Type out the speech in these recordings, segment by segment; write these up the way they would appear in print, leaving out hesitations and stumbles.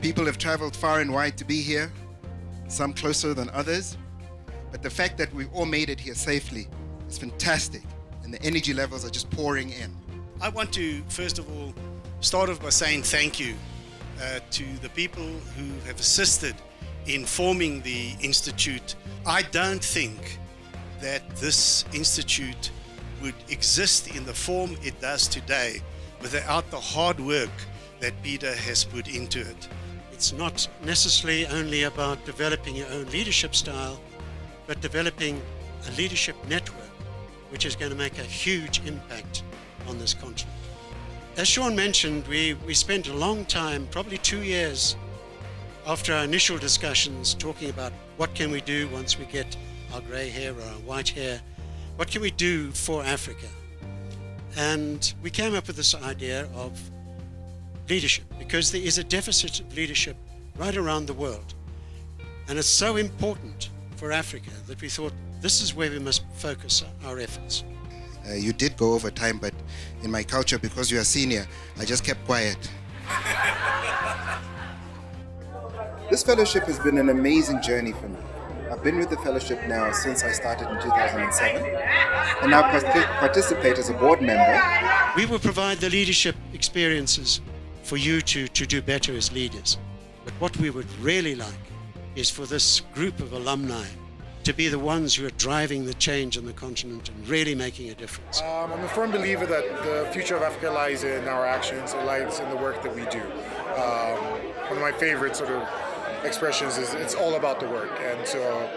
People have traveled far and wide to be here, some closer than others. But the fact that we've all made it here safely is fantastic. And the energy levels are just pouring in. I want to, first of all, start off by saying thank you to the people who have assisted in forming the Institute. I don't think that this Institute would exist in the form it does today without the hard work that Peter has put into it. It's not necessarily only about developing your own leadership style, but developing a leadership network which is going to make a huge impact on this continent. As Sean mentioned, we spent a long time, probably 2 years, after our initial discussions talking about what can we do once we get our grey hair or our white hair, what can we do for Africa? And we came up with this idea of leadership, because there is a deficit of leadership right around the world. And it's so important for Africa that we thought this is where we must focus our efforts. You did go over time, but in my culture, because you are senior, I just kept quiet. This fellowship has been an amazing journey for me. I've been with the fellowship now since I started in 2007, and now participate as a board member. We will provide the leadership experiences for you to do better as leaders. But what we would really like is for this group of alumni to be the ones who are driving the change on the continent and really making a difference. I'm a firm believer that the future of Africa lies in our actions, it lies in the work that we do. One of my favorite sort of expressions is it's all about the work. And so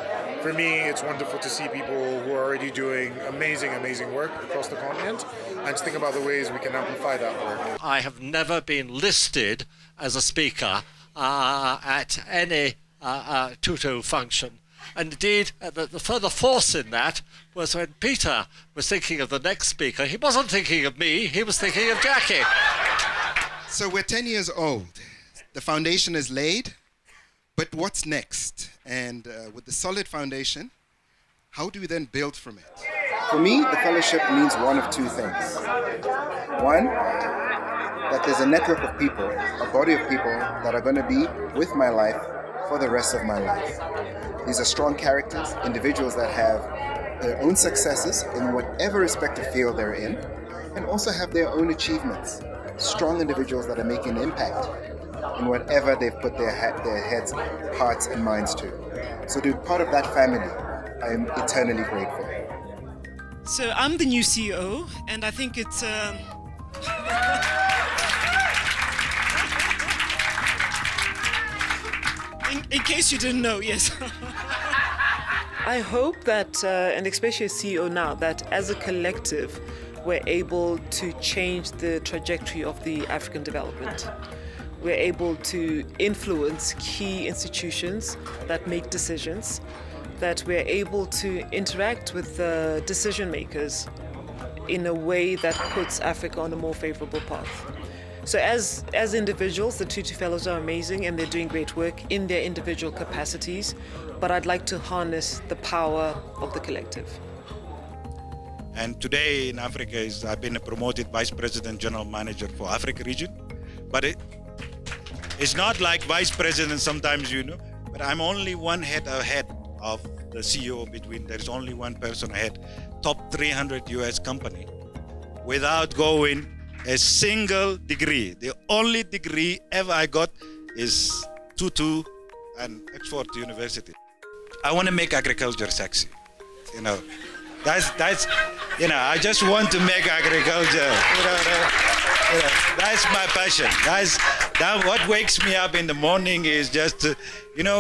for me, it's wonderful to see people who are already doing amazing work across the continent and to think about the ways we can amplify that work. I have never been listed as a speaker at any Tutu function. And indeed, the further force in that was when Peter was thinking of the next speaker. He wasn't thinking of me, he was thinking of Jackie. So we're 10 years old. The foundation is laid, but what's next? And with the solid foundation, how do we then build from it? For me, the fellowship means one of two things. One, that there's a network of people, a body of people that are going to be with my life for the rest of my life. These are strong characters, individuals that have their own successes in whatever respective field they're in, and also have their own achievements. Strong individuals that are making an impact in whatever they've put their heads, hearts, and minds to. So to be part of that family, I am eternally grateful. So I'm the new CEO, and I think it's in case you didn't know, yes. I hope that, and especially as CEO now, that as a collective, we're able to change the trajectory of the African development. We're able to influence key institutions that make decisions, that we're able to interact with the decision makers in a way that puts Africa on a more favorable path. So as individuals, the Tutu Fellows are amazing and they're doing great work in their individual capacities, but I'd like to harness the power of the collective. And today in Africa, I've been promoted Vice President General Manager for Africa region, but it's not like Vice President sometimes, but I'm only one head ahead of the CEO there's only one person ahead, top 300 US company, without going a single degree. The only degree ever I got is Tutu and Oxford University. I want to make agriculture sexy, That's I just want to make agriculture. That's my passion. That what wakes me up in the morning is just,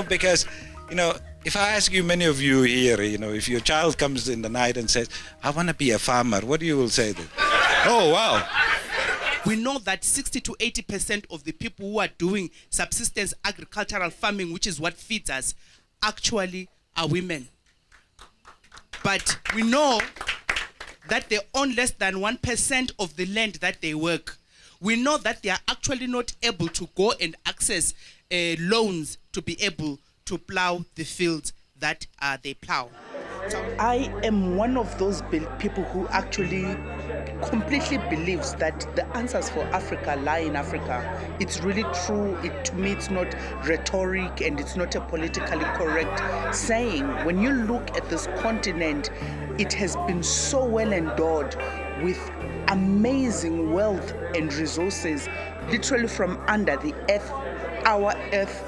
because, if I ask you, many of you here, if your child comes in the night and says, I want to be a farmer, what do you will say then? Oh, wow. We know that 60 to 80% of the people who are doing subsistence agricultural farming, which is what feeds us, actually are women. But we know that they own less than 1% of the land that they work. We know that they are actually not able to go and access loans to be able to plow the fields that they plow. I am one of those people who actually completely believes that the answers for Africa lie in Africa. It's really true. To me, it's not rhetoric and it's not a politically correct saying. When you look at this continent, it has been so well endowed with amazing wealth and resources, literally from under the earth, our earth,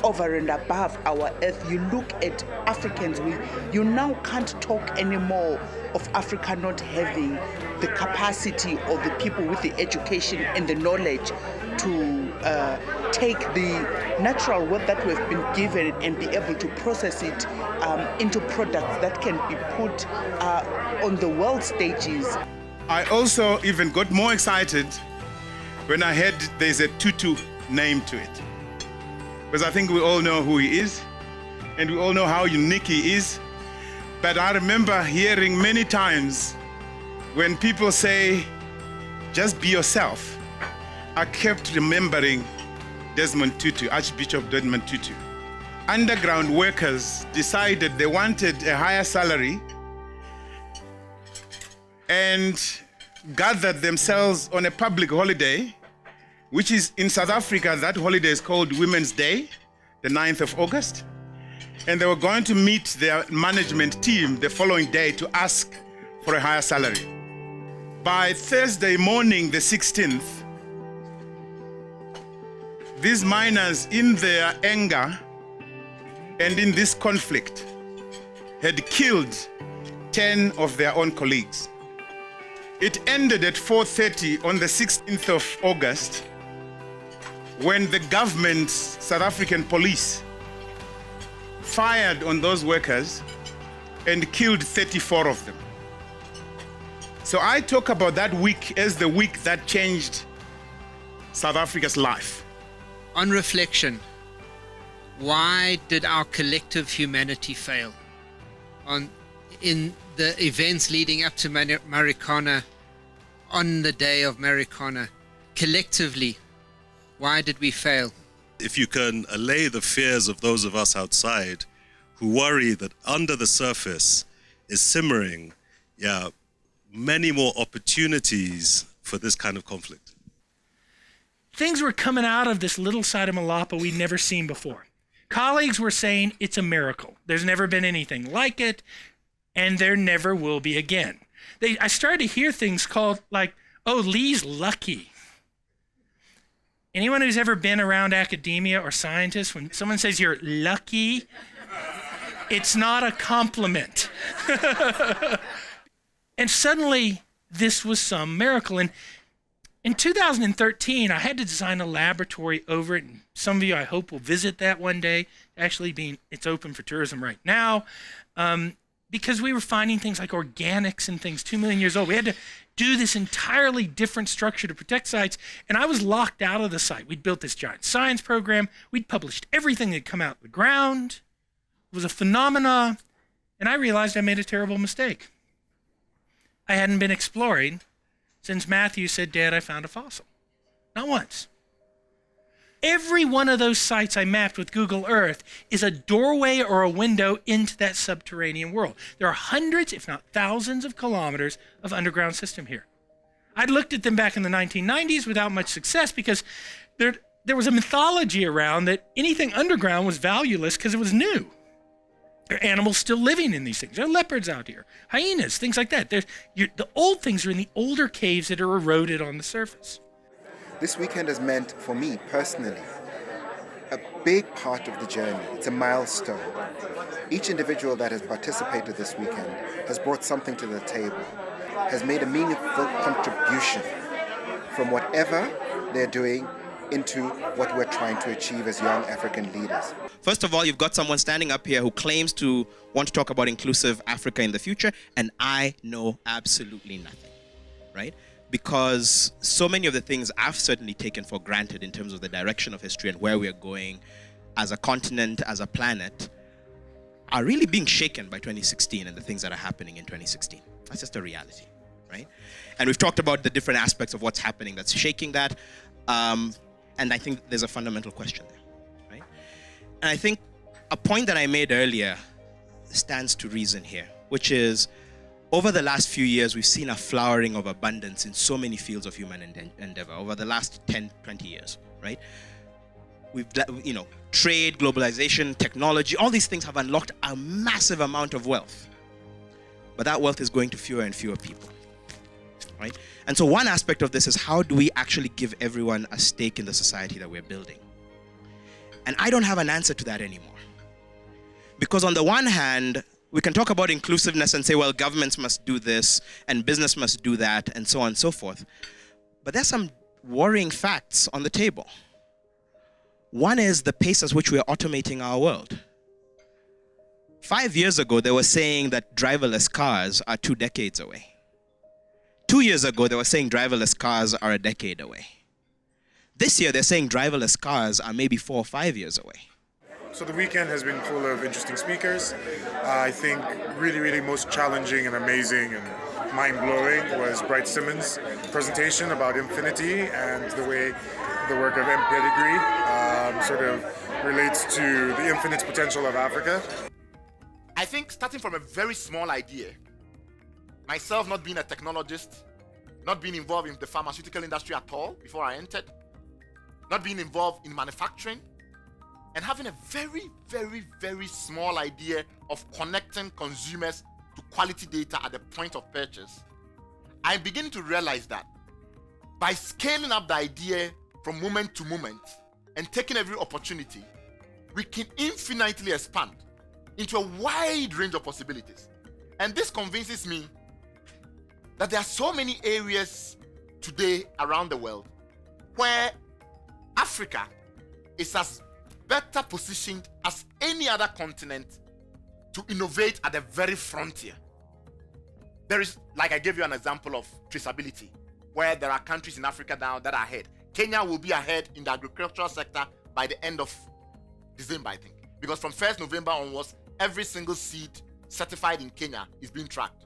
over and above our earth. You look at Africans, you now can't talk anymore of Africa not having the capacity or the people with the education and the knowledge to take the natural wealth that we've been given and be able to process it into products that can be put on the world stages. I also even got more excited when I heard there's a Tutu name to it. Because I think we all know who he is, and we all know how unique he is. But I remember hearing many times when people say, just be yourself. I kept remembering Desmond Tutu, Archbishop Desmond Tutu. Underground workers decided they wanted a higher salary and gathered themselves on a public holiday, which is in South Africa, that holiday is called Women's Day, the 9th of August. And they were going to meet their management team the following day to ask for a higher salary. By Thursday morning, the 16th, these miners, in their anger and in this conflict, had killed 10 of their own colleagues. It ended at 4:30 on the 16th of August, when the government, South African police, fired on those workers and killed 34 of them. So I talk about that week as the week that changed South Africa's life. On reflection, why did our collective humanity fail? In the events leading up to Marikana, on the day of Marikana, collectively, why did we fail? If you can allay the fears of those of us outside who worry that under the surface is simmering, many more opportunities for this kind of conflict. Things were coming out of this little side of Malapa we'd never seen before. Colleagues were saying it's a miracle. There's never been anything like it, and there never will be again. I started to hear things called like, oh, Lee's lucky. Anyone who's ever been around academia or scientists, when someone says you're lucky, it's not a compliment. And suddenly, this was some miracle. And in 2013, I had to design a laboratory over it. And some of you, I hope, will visit that one day. Actually, it's open for tourism right now. Because we were finding things like organics and things 2 million years old. We had to do this entirely different structure to protect sites, and I was locked out of the site. We'd built this giant science program. We'd published everything that had come out of the ground. It was a phenomena, and I realized I made a terrible mistake. I hadn't been exploring since Matthew said, Dad, I found a fossil. Not once. Every one of those sites I mapped with Google Earth is a doorway or a window into that subterranean world. There are hundreds, if not thousands, of kilometers of underground system here. I'd looked at them back in the 1990s without much success because there was a mythology around that anything underground was valueless because it was new. There are animals still living in these things. There are leopards out here, hyenas, things like that. The old things are in the older caves that are eroded on the surface. This weekend has meant, for me personally, a big part of the journey. It's a milestone. Each individual that has participated this weekend has brought something to the table, has made a meaningful contribution from whatever they're doing into what we're trying to achieve as young African leaders. First of all, you've got someone standing up here who claims to want to talk about inclusive Africa in the future, and I know absolutely nothing, right? Because so many of the things I've certainly taken for granted in terms of the direction of history and where we're going as a continent, as a planet, are really being shaken by 2016 and the things that are happening in 2016. That's just a reality, right? And we've talked about the different aspects of what's happening that's shaking that. And I think there's a fundamental question there, right? And I think a point that I made earlier stands to reason here, which is over the last few years, we've seen a flowering of abundance in so many fields of human endeavor over the last 10, 20 years, right? We've, trade, globalization, technology, all these things have unlocked a massive amount of wealth. But that wealth is going to fewer and fewer people, right? And so one aspect of this is, how do we actually give everyone a stake in the society that we're building? And I don't have an answer to that anymore. Because on the one hand, we can talk about inclusiveness and say, well, governments must do this and business must do that and so on and so forth. But there's some worrying facts on the table. One is the pace at which we are automating our world. 5 years ago, they were saying that driverless cars are 2 decades away. 2 years ago, they were saying driverless cars are a decade away. This year, they're saying driverless cars are maybe 4 or 5 years away. So the weekend has been full of interesting speakers. I think really most challenging and amazing and mind-blowing was Bright Simmons' presentation about infinity and the way the work of M. Pedigree sort of relates to the infinite potential of Africa. I think starting from a very small idea, myself not being a technologist, not being involved in the pharmaceutical industry at all before I entered, not being involved in manufacturing, and having a very small idea of connecting consumers to quality data at the point of purchase, I begin to realize that by scaling up the idea from moment to moment and taking every opportunity, we can infinitely expand into a wide range of possibilities. And this convinces me that there are so many areas today around the world where Africa is as better positioned as any other continent to innovate at the very frontier. There is, like I gave you an example of traceability, where there are countries in Africa now that are ahead. Kenya will be ahead in the agricultural sector by the end of December, I think. Because from 1st November onwards, every single seed certified in Kenya is being tracked.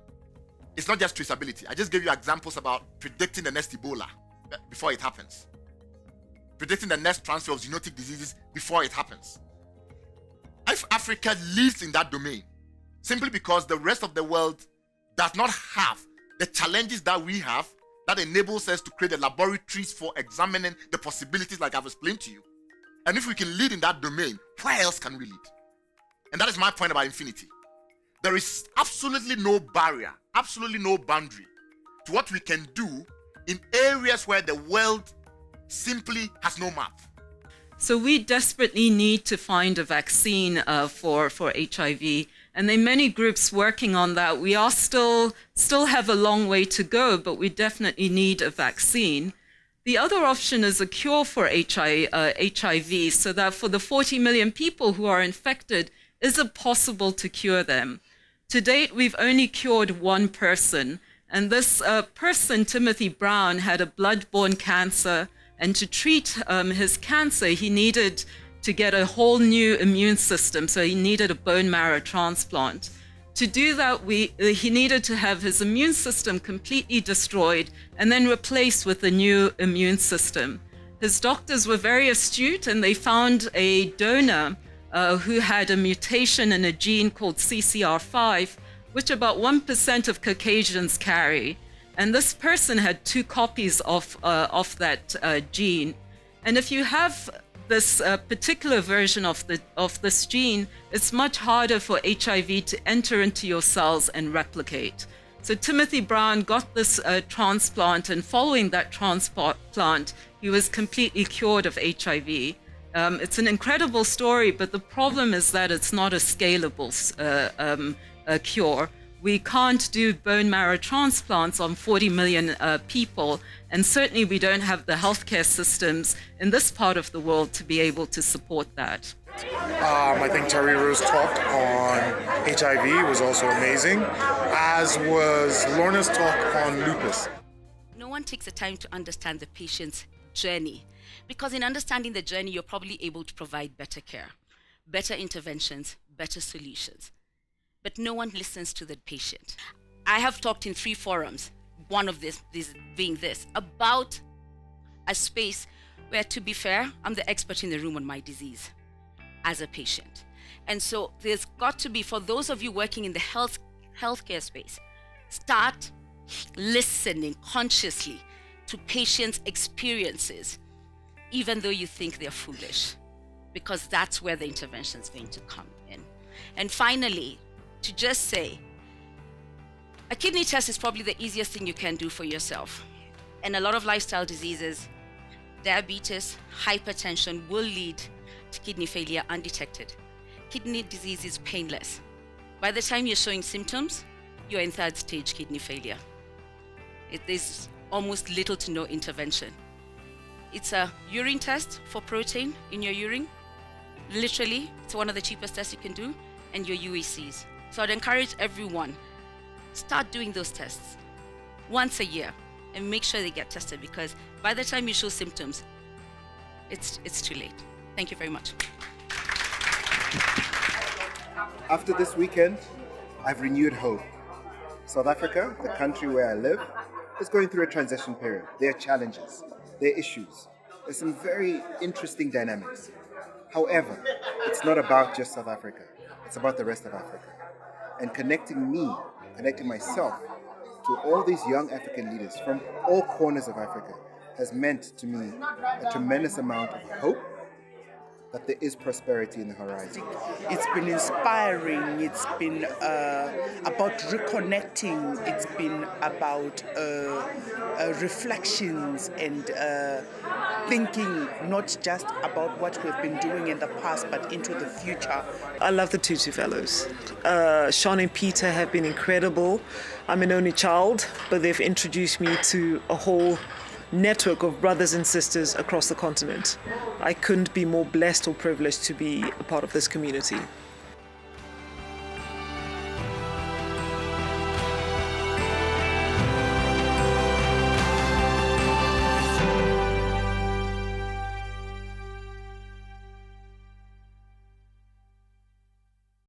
It's not just traceability. I just gave you examples about predicting the next Ebola before it happens. Predicting the next transfer of zoonotic diseases before it happens. If Africa leads in that domain, simply because the rest of the world does not have the challenges that we have, that enables us to create the laboratories for examining the possibilities like I've explained to you. And if we can lead in that domain, where else can we lead? And that is my point about infinity. There is absolutely no barrier, absolutely no boundary to what we can do in areas where the world simply has no map. So we desperately need to find a vaccine for HIV, and there are many groups working on that. We are still have a long way to go, but we definitely need a vaccine. The other option is a cure for HIV, so that for the 40 million people who are infected, is it possible to cure them? To date, we've only cured one person, and this person, Timothy Brown, had a blood-borne cancer. And to treat his cancer, he needed to get a whole new immune system. So he needed a bone marrow transplant. To do that, he needed to have his immune system completely destroyed and then replaced with a new immune system. His doctors were very astute, and they found a donor who had a mutation in a gene called CCR5, which about 1% of Caucasians carry. And this person had 2 copies of that gene. And if you have this particular version of this gene, it's much harder for HIV to enter into your cells and replicate. So Timothy Brown got this transplant, and following that transplant, he was completely cured of HIV. It's an incredible story, but the problem is that it's not a scalable cure. We can't do bone marrow transplants on 40 million people, and certainly we don't have the healthcare systems in this part of the world to be able to support that. I think Terry Rowe's talk on HIV was also amazing, as was Lorna's talk on lupus. No one takes the time to understand the patient's journey, because in understanding the journey, you're probably able to provide better care, better interventions, better solutions. But no one listens to the patient. I have talked in 3 forums, one of this being this, about a space where, to be fair, I'm the expert in the room on my disease as a patient. And so there's got to be, for those of you working in the healthcare space, Start listening consciously to patients' experiences, even though you think they're foolish, because that's where the intervention is going to come in. And finally, to just say, a kidney test is probably the easiest thing you can do for yourself. And a lot of lifestyle diseases, diabetes, hypertension will lead to kidney failure undetected. Kidney disease is painless. By the time you're showing symptoms, you're in third stage kidney failure. There's almost little to no intervention. It's a urine test for protein in your urine. Literally, it's one of the cheapest tests you can do, and your UECs. So I'd encourage everyone, start doing those tests once a year and make sure they get tested, because by the time you show symptoms, it's too late. Thank you very much. After this weekend, I've renewed hope. South Africa, the country where I live, is going through a transition period. There are challenges, there are issues. There's some very interesting dynamics. However, it's not about just South Africa. It's about the rest of Africa. And connecting myself to all these young African leaders from all corners of Africa has meant to me a tremendous amount of hope that there is prosperity in the horizon. It's been inspiring. It's been about reconnecting. It's been about reflections and thinking not just about what we've been doing in the past, but into the future. I love the Tutu Fellows. Sean and Peter have been incredible. I'm an only child, but they've introduced me to a whole network of brothers and sisters across the continent. I couldn't be more blessed or privileged to be a part of this community.